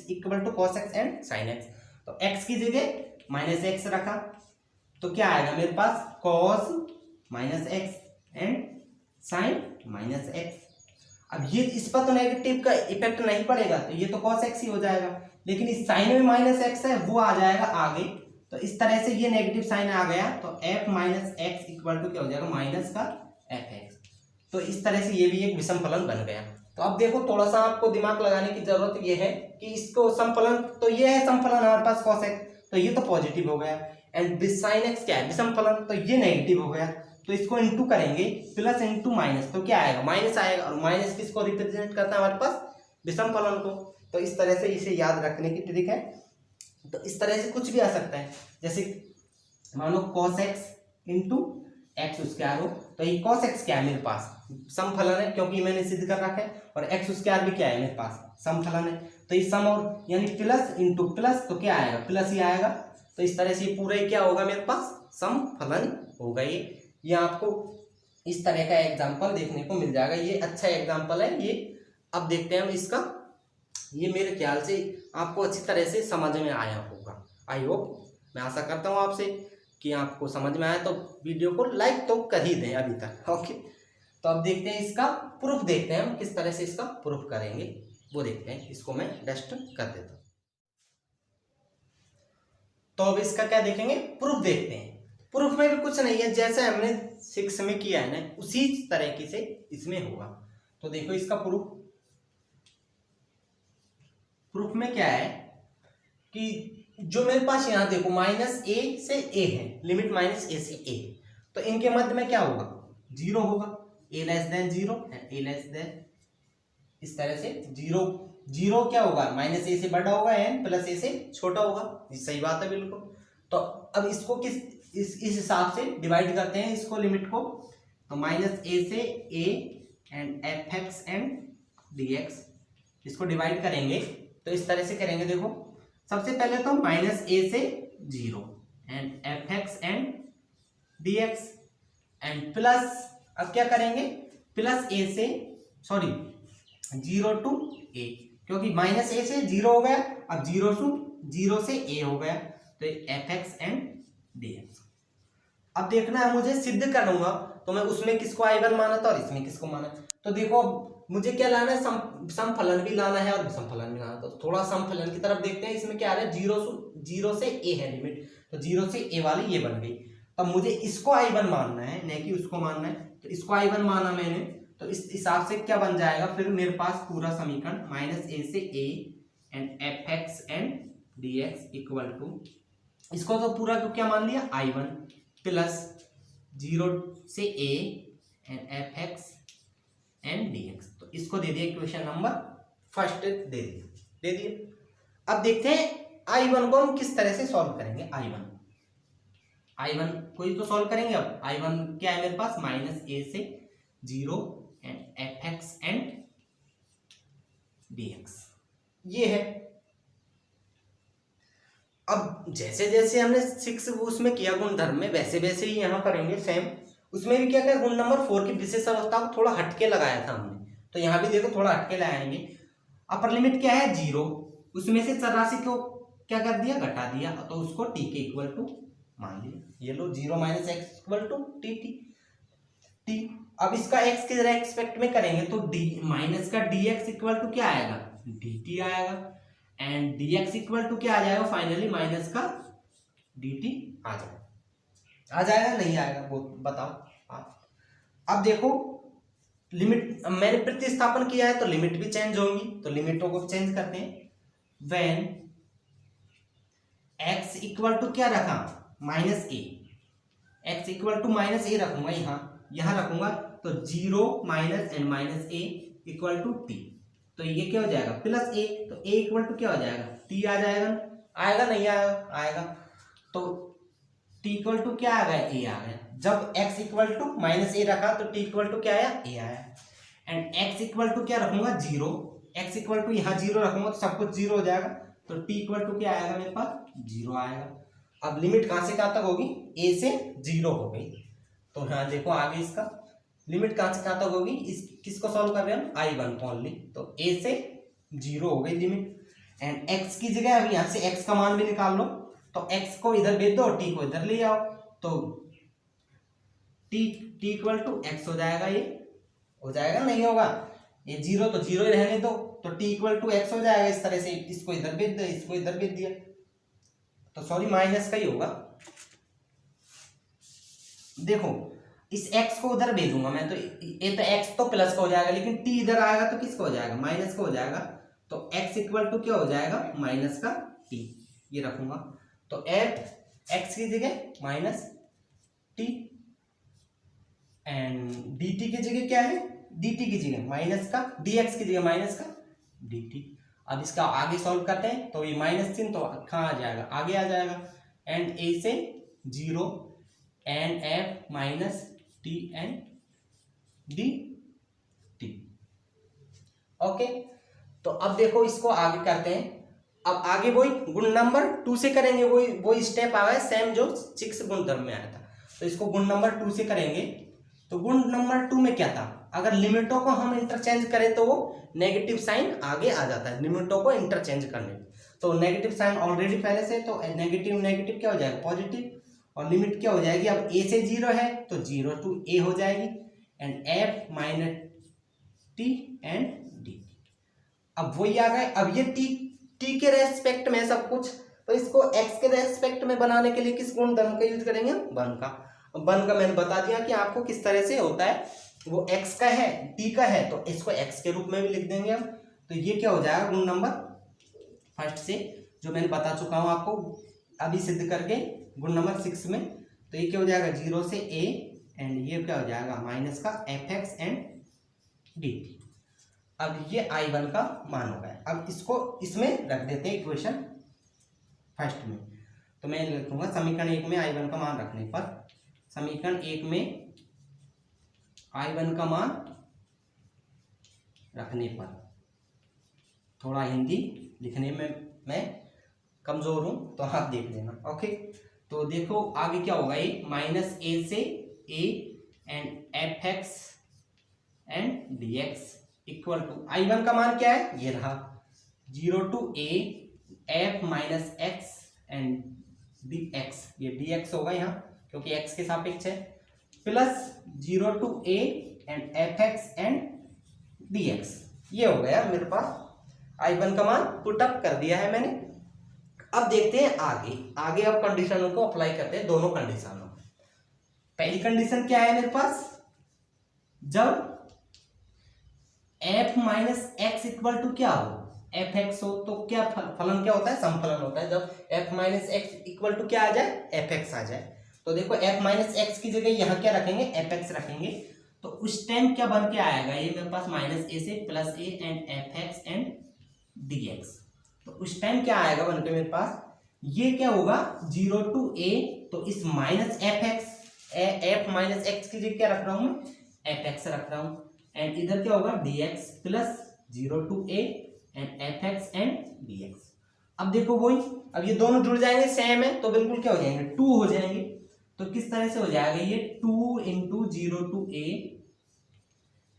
equal to cos x and sin x, तो x की जगह माइनस एक्स रखा, तो क्या आएगा मेरे पास cos minus x and sin minus x. अब ये इस पर तो नेगेटिव का इफेक्ट नहीं पड़ेगा, तो ये तो cos x ही हो जाएगा, लेकिन इस साइन में माइनस एक्स है, वो आ जाएगा आगे। तो इस तरह से ये नेगेटिव साइन आ गया, तो f minus x equal to क्या हो जाएगा, माइनस का एफ एक्स। तो इस तरह से ये भी एक विषम फलन बन गया। तो अब देखो थोड़ा सा आपको दिमाग लगाने की जरूरत ये है कि इसको समफलन, तो ये है समफलन हमारे पास cos x, तो ये तो पॉजिटिव हो गया, एंड sin x क्या है, विषम फलन, तो ये नेगेटिव हो गया। तो इसको इंटू करेंगे, प्लस इंटू माइनस, तो क्या आएगा, माइनस आएगा, और माइनस किसको रिप्रेजेंट करता है हमारे पास, विषम फलन को। तो इस तरह से इसे याद रखने की ट्रिक है। तो इस तरह से कुछ भी आ सकता है, जैसे मानो cos x into x square हो, तो ये cos x क्या है मेरे पास, समफलन है, क्योंकि मैंने सिद्ध कर रखा है, और एक्स स्क्वायर भी क्या है मेरे पास, समफलन है। तो ये सम और यानी प्लस इंटू प्लस, तो क्या आएगा, प्लस ही आएगा। तो इस तरह से ये पूरा ही क्या होगा मेरे पास, समफलन होगा। ये आपको इस तरह का एग्जाम्पल देखने को मिल जाएगा, ये अच्छा एग्जाम्पल है ये। अब देखते हैं हम इसका, ये मेरे ख्याल से आपको अच्छी तरह से समझ में आया होगा। आई होप, मैं आशा करता हूँ आपसे कि आपको समझ में आया। तो वीडियो को लाइक तो कर ही दें अभी तक। ओके, तो अब देखते हैं इसका प्रूफ, देखते हैं हम किस तरह से इसका प्रूफ करेंगे, वो देखते हैं। इसको मैं डस्ट कर देता हूँ। तो अब इसका क्या देखेंगे, प्रूफ देखते हैं। प्रूफ में भी कुछ नहीं है, जैसे हमने 6 में किया है ना, उसी तरीके से इसमें होगा। तो देखो इसका प्रूफ में क्या है कि जो मेरे पास यहाँ देखो माइनस ए से ए है, लिमिट माइनस ए से ए, तो इनके मध्य में क्या होगा, 0 होगा, a less than 0 and a less than, इस तरह से 0 क्या होगा, माइनस ए से बड़ा होगा एंड प्लस ए से छोटा होगा। ये सही बात है बिल्कुल। तो अब इसको इस हिसाब से डिवाइड करते हैं इसको, लिमिट को, तो माइनस ए से a and f x and d x, इसको डिवाइड करेंगे तो इस तरह से करेंगे। देखो सबसे पहले तो माइनस ए से 0 and f x and d x and plus, अब क्या करेंगे, प्लस ए से 0 टू ए, क्योंकि माइनस ए से 0 हो गया, अब 0 से ए हो गया, तो F x and d x. अब देखना है मुझे, सिद्ध करूंगा तो मैं उसमें किसको आई1 माना था और इसमें किसको माना। तो देखो मुझे क्या लाना है, समफलन भी लाना है और विषम फलन भी लाना है। तो थोड़ा समफलन की तरफ देखते हैं। इसमें क्या आ रहा है, 0 से ए है लिमिट, तो 0 से ए वाली ये बन गई। तब मुझे इसको आई1 मानना है, नहीं कि उसको मानना है। तो इसको आई1 माना मैंने, तो इस हिसाब से क्या बन जाएगा फिर मेरे पास पूरा समीकरण, माइनस ए से a and f x and d x equal to, इसको तो पूरा क्या मान लिया, आई1 प्लस 0 से a and f x and d x. तो इसको दे दिया इक्वेशन नंबर फर्स्ट, दे दिए। अब देखते हैं I1 को हम किस तरह से सॉल्व करेंगे। I1 को ही तो सॉल्व करेंगे। अब I1 क्या है मेरे पास, माइनस ए से 0 and f x and d x, ये है। अब जैसे जैसे हमने 6 उसमें किया गुणधर्म में, वैसे वैसे ही यहाँ करेंगे सेम। उसमें भी क्या गुण नंबर 4 की विशेष अवस्था को थोड़ा हटके लगाया था हमने, तो यहाँ भी देखो थोड़ा हटके लगाएंगे। अपर लिमिट क्या है 0, उसमें से चर को क्या कर दिया, घटा दिया, तो उसको टी के इक्वल टू मान लिया। ये लो 0 minus x equal to t t t. अब इसका एक्स के रेस्पेक्ट में करेंगे तो डी माइनस का डी एक्स इक्वल टू क्या आएगा, डी टी आएगा, and d x equal to क्या आ जाएगा फाइनली, माइनस का डी टी आ जाएगा नहीं आएगा, वो बताओ आप। अब देखो लिमिट मैंने प्रतिस्थापन किया है तो लिमिट भी चेंज होंगी, तो लिमिटों को चेंज करते हैं। व्हेन x इक्वल टू क्या रखा, minus a, x equal to minus a रखूंगा, यहां रखूंगा, तो 0 minus and minus a equal to t, तो ये क्या हो जाएगा प्लस ए, तो a इक्वल टू क्या हो जाएगा t आ जाएगा, आएगा नहीं आएगा, तो t इक्वल टू क्या आ गया, a आ गया। जब x इक्वल टू माइनस ए रखा तो t इक्वल टू क्या आया, a आया, एंड x इक्वल टू क्या रखूंगा 0, x इक्वल टू यहाँ 0 रखूंगा तो सब कुछ 0 हो जाएगा, तो t इक्वल टू क्या आएगा मेरे पास 0 आएगा। अब लिमिट कहां से कहां तक होगी, a से 0 हो गई, तो यहाँ देखो आगे इसका लिमिट कहां से कहां तक होगी, इस किसको सॉल्व कर रहे हैं हम, I1 ओनली, तो a से 0 हो गई लिमिट, एंड x की जगह अब यहाँ से x का मान भी निकाल लो, तो x को इधर भेज दो, t को इधर ले आओ, तो t इक्वल टू x हो जाएगा, ये हो जाएगा नहीं होगा, ये 0 तो 0 ही रहने दो, तो t इक्वल टू x हो जाएगा। इस तरह से इसको इधर भेज दो, इसको इधर भेज दिया, तो सॉरी माइनस का ही होगा। देखो इस x को उधर भेजूंगा मैं, तो ये तो x तो प्लस का हो जाएगा, लेकिन t इधर आएगा तो किसका हो जाएगा, माइनस का हो जाएगा, तो x इक्वल टू क्या हो जाएगा, माइनस का t, ये रखूंगा, तो एट x की जगह माइनस t, एंड dt की जगह क्या है, dt की जगह माइनस का, dx की जगह माइनस का dt। अब इसका आगे सॉल्व करते हैं, तो ये माइनस चिन्ह तो कहाँ आ जाएगा, आगे आ जाएगा, एंड a से 0 and f minus t and dt। Okay, तो अब देखो इसको आगे करते हैं। अब आगे वही गुण नंबर 2 से करेंगे, वही स्टेप आ गया सेम जो 6 गुणधर्म में आया था, तो इसको गुण नंबर 2 से करेंगे। तो गुण नंबर 2 में क्या था, अगर लिमिटों को हम इंटरचेंज करें तो वो नेगेटिव साइन आगे आ जाता है, लिमिटों को इंटरचेंज करने, तो नेगेटिव साइन ऑलरेडी पहले से, तो नेगेटिव नेगेटिव क्या हो जाएगा पॉजिटिव, और लिमिट क्या हो जाएगी, अब a से 0 है तो 0 टू a हो जाएगी, and f minus t and d। अब वही आ गए, अब ये t के रेस्पेक्ट में सब कुछ, तो इसको x के रेस्पेक्ट में बनाने के लिए किस गुणधर्म का यूज करेंगे, वन का। वन का मैंने बता दिया कि आपको किस तरह से होता है, वो x का है t का है, तो इसको x के रूप में भी लिख देंगे हम, तो ये क्या हो जाएगा गुण नंबर फर्स्ट से, जो मैंने बता चुका हूं आपको अभी सिद्ध करके गुण नंबर 6 में, तो ये क्या हो जाएगा 0 से a, एंड ये क्या हो जाएगा माइनस का fx एंड dt। अब ये I1 का मान हो गया, अब इसको इसमें रख देते हैं इक्वेशन फर्स्ट में, तो मैं लिखूंगा समीकरण 1 में I1 का मान रखने पर, समीकरण 1 में I1 का मान रखने पर, थोड़ा हिंदी लिखने में मैं कमजोर हूं तो आप देख लेना। ओके, तो देखो आगे क्या होगा, ये माइनस a से a and fx and dx equal to I1 का मान क्या है, ये रहा 0 to a f minus x and dx, ये dx होगा यहाँ क्योंकि x के सापेक्ष है, plus 0 to a and fx and dx, ये हो गया मेरे पास I1 का मान पुट अप कर दिया है मैंने। अब देखते हैं आगे अब कंडीशनों को अप्लाई करते हैं, दोनों कंडीशनों। पहली कंडीशन क्या है मेरे पास, जब f minus x equal to क्या हो, एफ एक्स हो, तो क्या फलन क्या होता है, समफलन होता है। जब f minus x equal to क्या आ जाए, एफ एक्स आ जाए, तो देखो f माइनस एक्स की जगह यहाँ क्या रखेंगे, एफ एक्स रखेंगे, तो उस टाइम क्या बन के आएगा, ये मेरे पास माइनस ए से plus A and f x and d x, तो उस टाइम क्या आएगा बन के मेरे पास, ये क्या होगा 0 टू a, तो इस minus f x F minus x की जगह क्या रख रहा हूं, एफ एक्स रख रहा हूं, एंड इधर क्या होगा dx plus 0 to a and fx and dx। अब देखो वही, अब ये दोनों जुड़ जाएंगे, सेम है, तो बिल्कुल क्या हो जाएंगे 2 हो जाएंगे, तो किस तरह से हो जाएगा ये 2 into 0 to a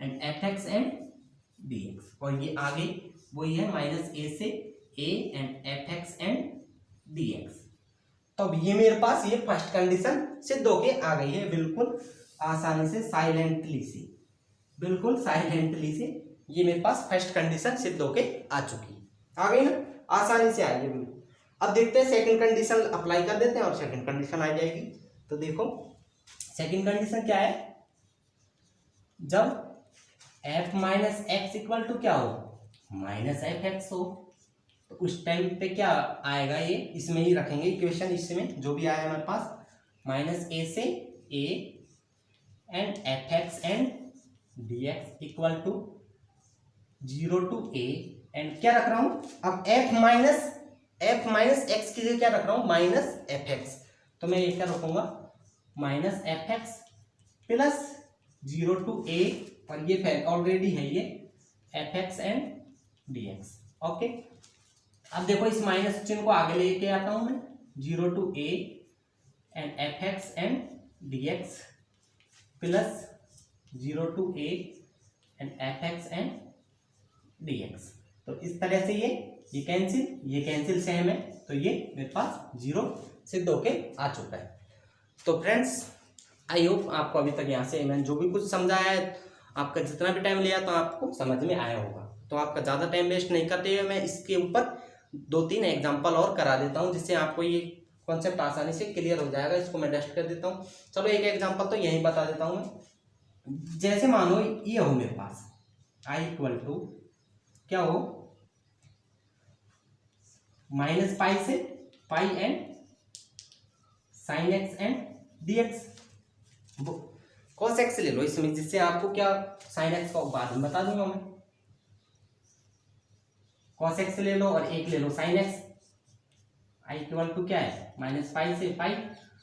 and fx and dx, और ये आगे वही है माइनस ए से a and f x and d x. तो अब ये मेरे पास ये फर्स्ट कंडीशन सिद्ध होके आ गई है बिल्कुल आसानी से, साइलेंटली से, बिल्कुल साइलेंटली से ये मेरे पास फर्स्ट कंडीशन सिद्ध होके आ चुकी है। आ गई ना, आसानी से आई है बिल्कुल। अब देखते हैं सेकंड कंडीशन अप्लाई कर देते हैं और सेकंड कंडीशन आ जाएगी। तो देखो सेकंड कंडीशन क्या है, जब f minus x equal to क्या हो, माइनस एफ एक्स हो, तो उस टाइम पे क्या आएगा, ये इसमें ही रखेंगे इक्वेशन, इसमें जो भी आया हमारे पास माइनस ए से a and f x and d x equal to 0 to a and क्या रख रहा हूं अब f माइनस एक्स की जगह क्या रख रहा हूं, माइनस एफ एक्स। तो मैं ये क्या रखूंगा, minus f x plus 0 to a, और ये ऑलरेडी है ये f x and d x. Okay, अब देखो इस माइनस चिन्ह को आगे लेके आता हूं मैं, 0 to a and f x and d x plus 0 to a and f x and d x. तो इस तरह से ये कैंसिल सेम है, तो ये मेरे पास 0 सिद्ध होके आ चुका है। तो फ्रेंड्स आई होप आपको अभी तक यहाँ से मैंने जो भी कुछ समझाया है, आपका जितना भी टाइम लिया तो आपको समझ में आया होगा। तो आपका ज़्यादा टाइम वेस्ट नहीं करते हुए मैं इसके ऊपर 2-3 एग्जाम्पल और करा देता हूँ, जिससे आपको ये कॉन्सेप्ट आसानी से क्लियर हो जाएगा। इसको मैं टेस्ट कर देता हूँ। चलो एक एग्जाम्पल तो यहीं बता देता हूँ मैं। जैसे मानो ये हो मेरे पास आई इक्वल टू क्या हो, माइनस पाई से pi and sine x and d x, cos x ले लो इसमें, जिससे आपको क्या साइन एक्स का बाद में बता दूंगा मैं। कॉस एक्स ले लो और एक ले लो sine x. I equal to क्या है, माइनस पाई से pi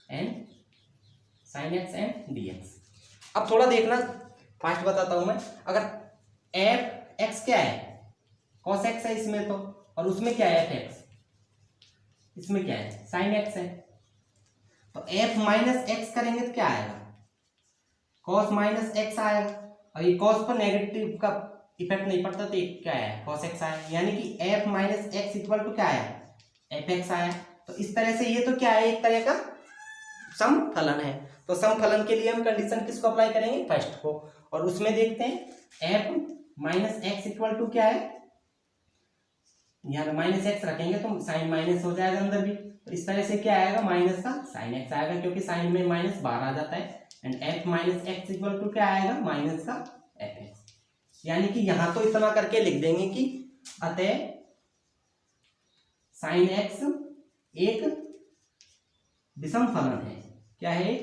and sine x and d x. अब थोड़ा देखना, फास्ट बताता हूं मैं। अगर एफ एक्स क्या है, कॉस एक्स है इसमें, तो और उसमें क्या है एफ एक्स, इसमें क्या है साइन एक्स है। तो एफ माइनस एक्स करेंगे तो क्या आएगा, कॉस माइनस एक्स आएगा, और ये कॉस पर नेगेटिव का इफेक्ट नहीं पड़ता, तो ये क्या है कॉस एक्स आया, यानी कि f minus x equal to क्या आया, एफ एक्स आया। तो इस तरह से ये तो क्या है, एक तरह का समफलन है। तो समफलन के लिए हम कंडीशन किसको अप्लाई करेंगे, फर्स्ट को, और उसमें देखते हैं f minus x equal to क्या है, यहाँ माइनस एक्स रखेंगे तो साइन माइनस हो जाएगा अंदर भी, तो इस तरह से क्या आएगा, माइनस का साइन एक्स आएगा, क्योंकि साइन में माइनस बाहर आ जाता है। And f minus x equal to क्या आएगा, माइनस का एफ एक्स। यानी कि यहां तो इतना करके लिख देंगे कि अतः साइन एक्स एक विषम फलन है। क्या है,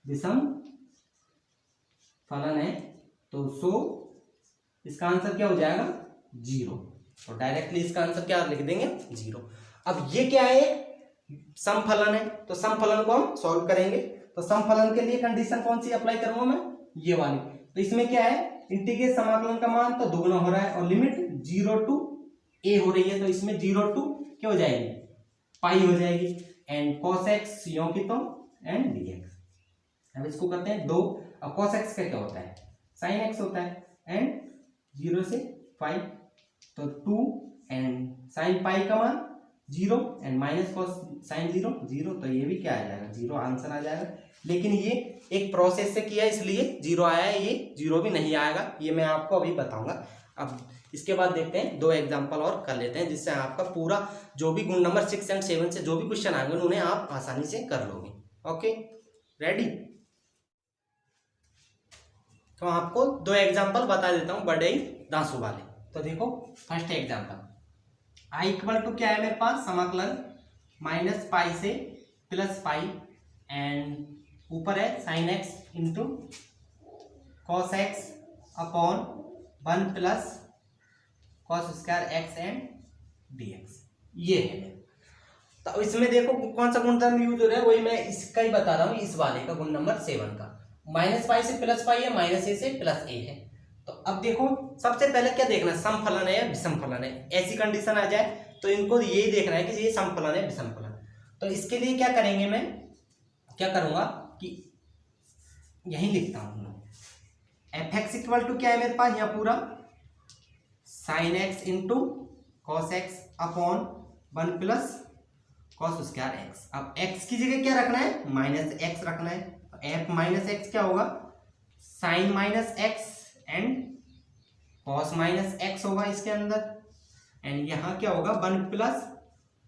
विषम फलन है। तो सो इसका आंसर क्या हो जाएगा, 0। तो डायरेक्टली इसका आंसर क्या लिख देंगे, 0। अब ये क्या है, समफलन है, तो समफलन को हम सॉल्व करेंगे। तो समफलन के लिए कंडीशन कौन सी अप्लाई करूंगा मैं, ये वाली। तो इसमें क्या है, इंटीग्रेट समाकलन का मान तो दुगना हो रहा है और लिमिट 0 टू a हो रही है, तो इसमें 0 टू क्या हो जाएगी, पाई हो जाएगी। एंड cos x यों की तो एंड dx। अब इसको करते हैं 2। अब cos x का क्या होता है, sin x होता है, एंड 0 से पाई, तो 2 एंड sin पाई का मान 0 एंड माइनस cos sin 0, तो ये भी क्या आ जाएगा, 0 आंसर आ जाएगा। लेकिन ये एक प्रोसेस से किया इसलिए 0 आया है, ये 0 भी नहीं आएगा, ये मैं आपको अभी बताऊंगा। अब इसके बाद देखते हैं 2 एग्जांपल और कर लेते हैं, जिससे आपका पूरा जो भी गुण नंबर 6 एंड 7 से जो भी क्वेश्चन आएंगे उन्हें आप आसानी से कर लोगे। Okay, ready. तो आपको 2 एग्जांपल बता देता हूँ, बड़े ही दांसू वाले। तो देखो first example, I equal to क्या है मेरे पास, समाकलन माइनस पाई से प्लस पाई एंड ऊपर है sine x into cos x upon 1 plus cos square x and d x, ये है। तो इसमें देखो कौन सा गुणधर्म यूज हो रहा है, वही मैं इसका ही बता रहा हूँ, इस वाले का, गुण नंबर 7 का। माइनस पाई से प्लस पाई है, माइनस ए से प्लस ए है। तो अब देखो सबसे पहले क्या देखना, समफलन है या विषम फलन है। ऐसी कंडीशन आ जाए तो इनको यही देखना है कि ये समफलन है विषम फलन। तो इसके लिए क्या करेंगे, मैं क्या करूंगा कि यही लिखता हूं, एफ एक्स इक्वल टू क्या है मेरे पास, यहाँ पूरा sine x into cos x upon 1 plus cos square x. अब एक्स की जगह क्या रखना है, माइनस एक्स रखना है। एफ माइनस एक्स क्या होगा, sine minus x and cos minus x होगा इसके अंदर, एंड यहाँ क्या होगा 1 प्लस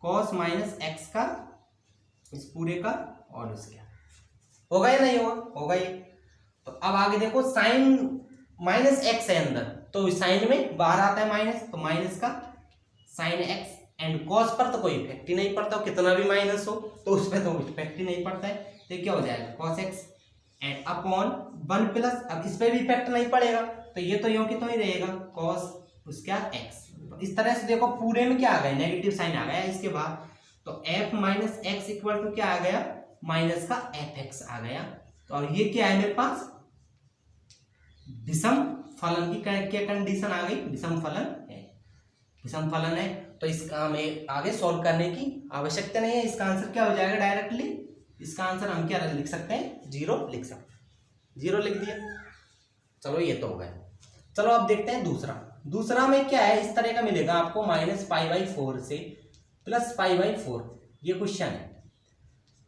कॉस माइनस एक्स का इस पूरे का और स्क्वायर। होगा या नहीं होगा, होगा ये। तो अब आगे देखो साइन माइनस एक्स है अंदर, तो साइन में बाहर आता है माइनस, तो माइनस का साइन एक्स एंड कॉस पर तो कोई इफेक्ट ही नहीं पड़ता, कितना भी माइनस हो तो उस पर तो इफेक्ट ही नहीं पड़ता है। तो क्या हो जाएगा cos x and upon 1 plus, अब इस पर भी इफेक्ट नहीं पड़ेगा तो ये तो यूं कि तो ही रहेगा कॉस उसका एक्स। तो इस तरह से देखो पूरे में क्या आ गया, नेगेटिव साइन आ गया इसके बाद, तो f minus x equal to क्या आ गया, माइनस का एफ एक्स आ गया। तो और ये क्या है मेरे पास, विषम फलन की क्या कंडीशन आ गई, विषम फलन है, विषम फलन है। तो इसका हमें आगे सॉल्व करने की आवश्यकता नहीं है, इसका आंसर क्या हो जाएगा डायरेक्टली, इसका आंसर हम क्या लिख सकते हैं, 0 लिख सकते हैं, 0 लिख दिया। चलो ये तो हो गया। चलो अब देखते हैं दूसरा। दूसरा में क्या है, इस तरह का मिलेगा आपको -π/4 से +π/4, ये क्वेश्चन है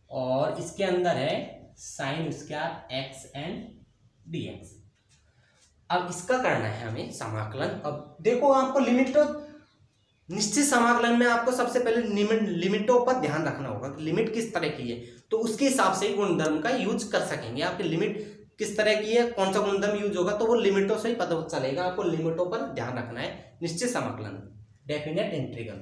और इसके अंदर है sign square x and dx। अब इसका करना है हमें समाकलन। अब देखो आपको लिमिट तो निश्चित समाकलन में आपको सबसे पहले लिमिटों पर ध्यान रखना होगा कि लिमिट किस तरह की है, तो उसके हिसाब से गुणधर्म का यूज कर सकेंगे। आपकी लिमिट किस तरह की है, कौन सा गुणधर्म यूज होगा, तो वो लिमिटों से ही पता चलेगा। आपको लिमिटों पर ध्यान रखना है निश्चित समाकलन, डेफिनेट इंटीग्रल।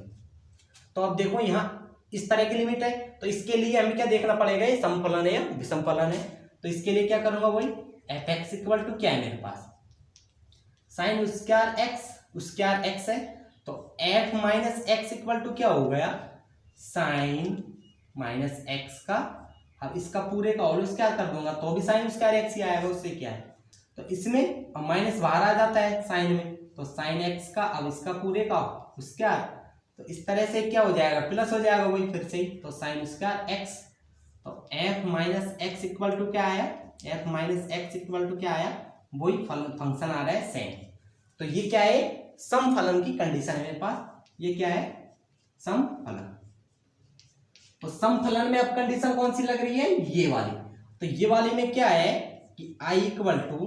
तो अब देखो यहाँ इस तरह की लिमिट है, तो इसके लिए हमें क्या देखना पड़ेगा, ये समफलन है या विषम फलन है। तो इसके लिए क्या करूंगा, वही एफ एक्स इक्वल टू क्या है मेरे पास, साइन स्क्वायर एक्स है, तो f minus x equal to क्या हो गया, साइन माइनस एक्स का, अब इसका पूरे का होल स्क्वायर कर दूंगा तो भी साइन स्क्वायर एक्स ही आएगा, उससे क्या है, तो इसमें माइनस बाहर आ जाता है साइन में, तो साइन एक्स का अब इसका पूरे का स्क्वायर, तो इस तरह से क्या हो जाएगा, प्लस हो जाएगा वही फिर से, तो साइन स्क्वायर एक्स, तो f minus x equal to क्या आया, f minus x equal to क्या आया, वही फंक्शन आ रहा है सेम। तो ये क्या है, सम फलन की कंडीशन है मेरे पास, ये क्या है सम फलन। तो सम फलन में अब कंडीशन कौन सी लग रही है, ये वाली। तो ये वाली में क्या है कि i इक्वल टू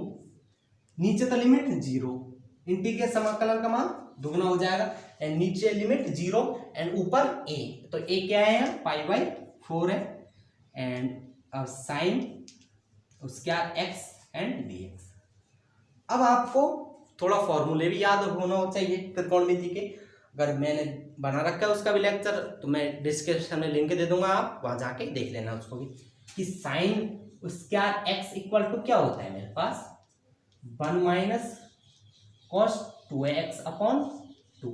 नीचे तो लिमिट 0, इंटीग्रल समाकलन का मान दुगना हो जाएगा, एंड नीचे लिमिट 0 एंड ऊपर a, तो a क्या है π/4 है, एंड अब साइन उसका x एंड dx। अब आपको थोड़ा फॉर्मूले भी याद होना चाहिए त्रिकोणमिति के, अगर मैंने बना रखा है उसका भी लेक्चर तो मैं डिस्क्रिप्शन में लिंक दे दूंगा, आप वहां जाके देख लेना उसको भी, कि sine square x equal to क्या होता है मेरे पास 1 minus cos 2x upon 2,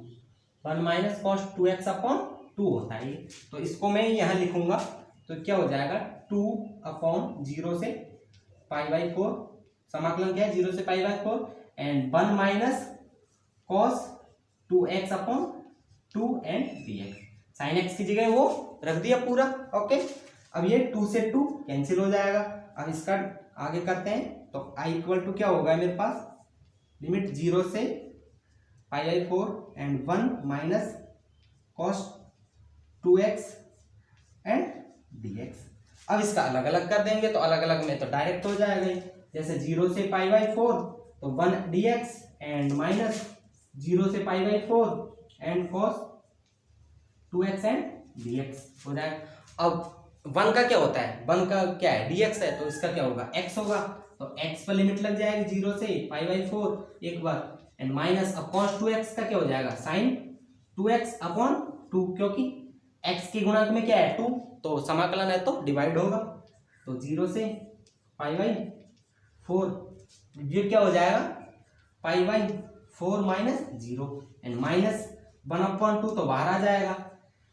1 minus cos 2x upon 2 होता है। तो इसको मैं यहाँ लिखूंगा तो क्या हो जाएगा 2 अपॉन 0 से π/4, समाकलन क्या है 0 से π/4, and 1 minus cos 2x upon 2 and dx। Sine x की जगह वो रख दिया पूरा, ओके। अब ये 2 से 2 कैंसिल हो जाएगा। अब इसका आगे करते हैं, तो i इक्वल टू क्या होगा मेरे पास, लिमिट 0 से π/4 and 1 minus cos 2x and dx। अब इसका अलग अलग कर देंगे, तो अलग अलग में तो डायरेक्ट हो जाएगा, जैसे 0 से π/4 तो 1 dx एंड माइनस 0 से π/4 and cos 2x and dx हो जाएगा। अब 1 का क्या होता है, 1 का क्या है dx है, तो इसका क्या होगा x होगा, तो x पर लिमिट लग जाएगी 0 से π/4 एक बार, एंड माइनस अब cos 2x का क्या हो जाएगा sin 2x अपॉन 2, क्योंकि x के गुणक में क्या है 2, तो समाकलन है तो डिवाइड होगा, तो 0 से π/4 ये क्या हो जाएगा π/4 माइनस 0 एंड माइनस 1/2 तो बाहर आ जाएगा,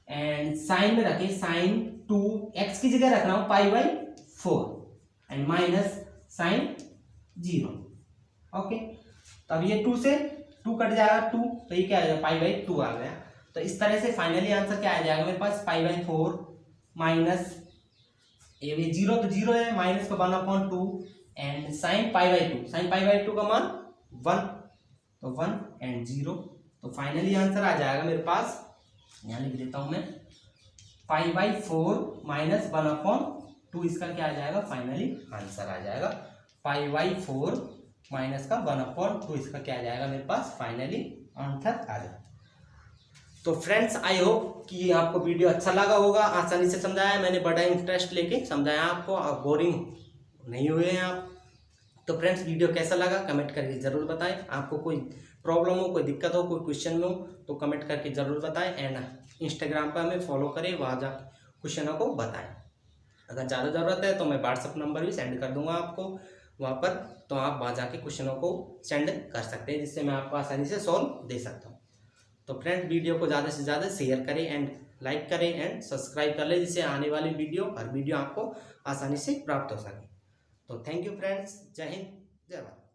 एंड साइन में रखें साइन 2 x की जगह रख रहा हूं π/4 एंड माइनस साइन 0, ओके। तो अब ये 2 से 2 कट जाएगा 2, तो ये क्या आ जाएगा π/2 आ गया। तो इस तरह से फाइनली आंसर क्या आ जाएगा मेरे पास π/4 माइनस ये 0 तो 0 है, माइनस का 1/2 एंड साइन π/2, साइन π/2 का मान 1, तो 1 एंड 0, तो फाइनली आंसर आ जाएगा मेरे पास, यहाँ लिख देता हूँ मैं, 5/4 माइनस 1/2, इसका क्या आ जाएगा फाइनली आंसर आ जाएगा 5/4 माइनस का 1/2, इसका क्या आ जाएगा मेरे पास फाइनली आंसर आ जाएगा। तो फ्रेंड्स आई होप कि आपको वीडियो अच्छा लगा होगा, आसानी से समझाया मैंने, बड़ा इंटरेस्ट लेके समझाया आपको, और बोरिंग नहीं हुए हैं आप। तो फ्रेंड्स वीडियो कैसा लगा कमेंट करके ज़रूर बताएं, आपको कोई प्रॉब्लम हो, कोई दिक्कत हो, कोई क्वेश्चन हो तो कमेंट करके ज़रूर बताएं। एंड इंस्टाग्राम पर हमें फॉलो करें, वहाँ जा क्वेश्चनों को बताएं। अगर ज़्यादा ज़रूरत है तो मैं व्हाट्सअप नंबर भी सेंड कर दूंगा आपको वहाँ पर, तो आप वहाँ जाके क्वेश्चनों को सेंड कर सकते हैं, जिससे मैं आपको आसानी से सॉल्व दे सकता हूँ। तो फ्रेंड वीडियो को ज़्यादा से ज़्यादा शेयर करें एंड लाइक करें एंड सब्सक्राइब कर लें, जिससे आने वाली हर वीडियो आपको आसानी से प्राप्त हो सके। तो थैंक यू फ्रेंड्स, जय हिंद, जय भारत।